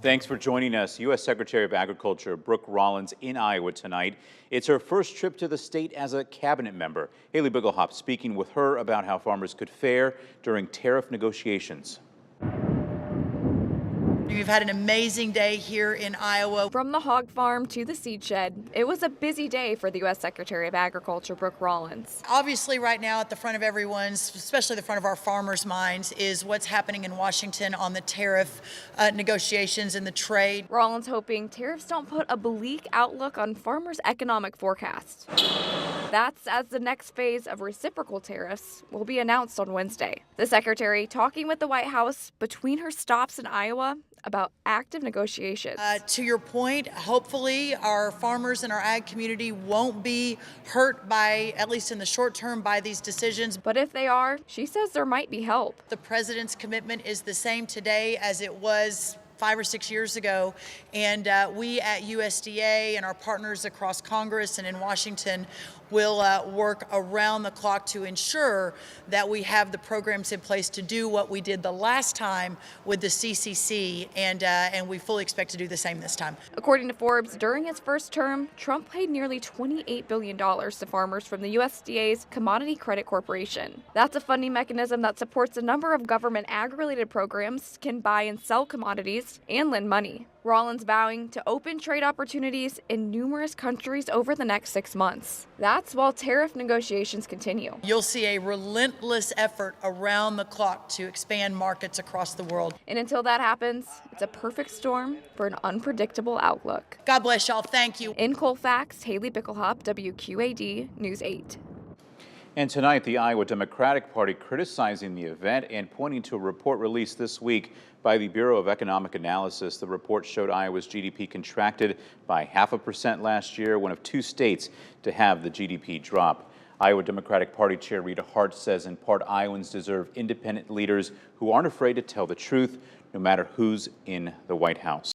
Thanks for joining us. U.S. Secretary of Agriculture Brooke Rollins in Iowa tonight. It's her first trip to the state as a cabinet member. Haley Bigglehop speaking with her about how farmers could fare during tariff negotiations. We've had an amazing day here in Iowa. From the hog farm to the seed shed, it was a busy day for the U.S. Secretary of Agriculture Brooke Rollins. Obviously, right now at the front of everyone's, especially the front of our farmers' minds, is what's happening in Washington on the tariff negotiations and the trade. Rollins hoping tariffs don't put a bleak outlook on farmers' economic forecast. That's as the next phase of reciprocal tariffs will be announced on Wednesday. The secretary talking with the White House between her stops in Iowa about active negotiations. To your point, hopefully our farmers and our ag community won't be hurt by, at least in the short term, by these decisions. But if they are, she says there might be help. The president's commitment is the same today as it was 5 or 6 years ago, and we at USDA and our partners across Congress and in Washington will work around the clock to ensure that we have the programs in place to do what we did the last time with the CCC, and we fully expect to do the same this time. According to Forbes, during his first term, Trump paid nearly $28 billion to farmers from the USDA's Commodity Credit Corporation. That's a funding mechanism that supports a number of government ag-related programs, can buy and sell commodities, and lend money. Rollins vowing to open trade opportunities in numerous countries over the next 6 months. That's while tariff negotiations continue. You'll see a relentless effort around the clock to expand markets across the world. And until that happens, it's a perfect storm for an unpredictable outlook. God bless y'all. Thank you. In Colfax, Haley Bigglehop, WQAD News 8. And tonight, the Iowa Democratic Party criticizing the event and pointing to a report released this week by the Bureau of Economic Analysis. The report showed Iowa's GDP contracted by 0.5% last year, one of 2 states to have the GDP drop. Iowa Democratic Party Chair Rita Hart says in part Iowans deserve independent leaders who aren't afraid to tell the truth, no matter who's in the White House.